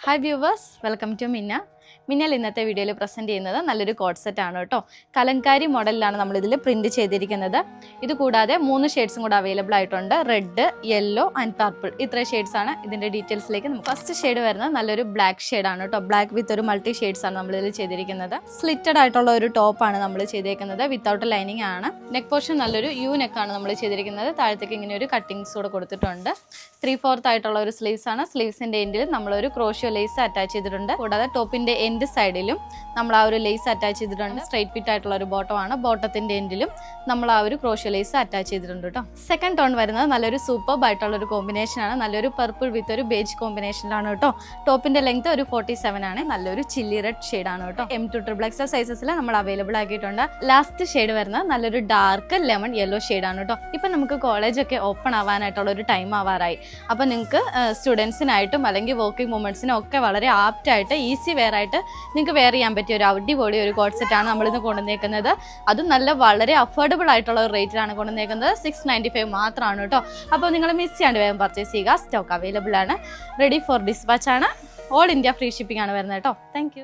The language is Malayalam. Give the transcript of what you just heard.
Hi viewers, welcome to Minna. മിന്നൽ ഇന്നത്തെ വീഡിയോയിൽ പ്രസൻറ്റ് ചെയ്യുന്നത് നല്ലൊരു കോഡ് സെറ്റ് ആണ് കേട്ടോ. കലങ്കാരി മോഡലിലാണ് നമ്മളിതിൽ പ്രിൻറ്റ് ചെയ്തിരിക്കുന്നത്. ഇത് കൂടാതെ 3 ഷെയ്ഡ്സും കൂടെ അവൈലബിൾ ആയിട്ടുണ്ട്. Red, yellow and purple. ഇത്രയും ഷെയ്ഡ്സ് ആണ്. ഇതിൻ്റെ ഡീറ്റെയിൽസിലേക്ക് നമുക്ക് ഫസ്റ്റ് ഷെയ്ഡ് വരുന്നത് നല്ലൊരു ബ്ലാക്ക് ഷെയ്ഡാണ് കേട്ടോ. ബ്ലാക്ക് വിത്ത് ഒരു മൾട്ടി ഷെയ്ഡ്സ് ആണ് നമ്മളിതിൽ ചെയ്തിരിക്കുന്നത്. സ്ലിറ്റഡ് ആയിട്ടുള്ള ഒരു ടോപ്പാണ് നമ്മൾ ചെയ്തിരിക്കുന്നത്. വിത്തൗട്ട് ലൈനിങ് ആണ്. നെക്ക് പോർഷൻ നല്ലൊരു യു നെക്കാണ് നമ്മൾ ചെയ്തിരിക്കുന്നത്. താഴത്തേക്ക് ഇങ്ങനെ ഒരു കട്ടിങ്സ് കൂടെ കൊടുത്തിട്ടുണ്ട്. 3/4 ആയിട്ടുള്ള ഒരു സ്ലീവ്സ് ആണ്. സ്ലീവ്സിൻ്റെ എൻഡിൽ നമ്മളൊരു ക്രോഷ്യോ ലേസ് അറ്റാച്ച് ചെയ്തിട്ടുണ്ട്. കൂടാതെ ടോപ്പിൻ്റെ എൻഡ് സൈഡിലും നമ്മൾ ആ ഒരു ലേസ് അറ്റാച്ച് ചെയ്തിട്ടുണ്ട്. സ്ട്രൈറ്റ് ഫിറ്റ് ആയിട്ടുള്ള ഒരു ബോട്ടമാണ്. ബോട്ടത്തിന്റെ എൻഡിലും നമ്മൾ ആ ഒരു ക്രോഷ്യോ ലേസ് അറ്റാച്ച് ചെയ്തിട്ടുണ്ട് കേട്ടോ. സെക്കൻഡ് ടോൺ വരുന്നത് നല്ലൊരു സൂപ്പർബ് ആയിട്ടുള്ള ഒരു കോമ്പിനേഷൻ ആണ്. നല്ലൊരു പർപ്പിൾ വിത്ത് ഒരു ബേജ് കോമ്പിനേഷനിലാണ് കേട്ടോ. ടോപ്പിന്റെ ലെങ്ത് ഒരു 47 ആണ്. നല്ലൊരു ചില്ലി റെഡ് ഷെയ്ഡ് ആണ് കേട്ടോ. M2 XXL സൈസസിൽ നമ്മൾ അവൈലബിൾ ആക്കിയിട്ടുണ്ട്. ലാസ്റ്റ് ഷെയ്ഡ് വരുന്നത് നല്ലൊരു ഡാർക്ക് ലെമൺ യെല്ലോ ഷെയ്ഡ് ആണ് കേട്ടോ. ഇപ്പം നമുക്ക് കോളേജൊക്കെ ഓപ്പൺ ആവാനായിട്ടുള്ള ഒരു ടൈം ആവാറായി. അപ്പോൾ നിങ്ങൾക്ക് സ്റ്റുഡൻസിനായിട്ടും അല്ലെങ്കിൽ വർക്കിംഗ് വുമൻസിനും ഒക്കെ വളരെ ആപ്റ്റായിട്ട് ഈസി വെയർ ആയിട്ട് നിങ്ങൾക്ക് വെയർ ചെയ്യാൻ പറ്റിയ ഒരു അടിപൊളി ഒരു കോഡ് സെറ്റാണ് നമ്മളിന്ന് കൊണ്ടുവന്നേക്കുന്നത്. അതും വളരെ അഫോർഡബിൾ ആയിട്ടുള്ള ഒരു റേറ്റിലാണ് കൊണ്ടുവന്നേക്കുന്നത്. 695 മാത്രമാണ് കേട്ടോ. അപ്പോൾ നിങ്ങൾ മിസ് ചെയ്യാണ്ട് വേഗം പർച്ചേസ് ചെയ്യുക. സ്റ്റോക്ക് അവൈലബിൾ ആണ്. റെഡി ഫോർ ഡിസ്പാച്ച് ആണ്. ഓൾ ഇന്ത്യ ഫ്രീ ഷിപ്പിംഗ് ആണ് വരുന്നത് കേട്ടോ. താങ്ക്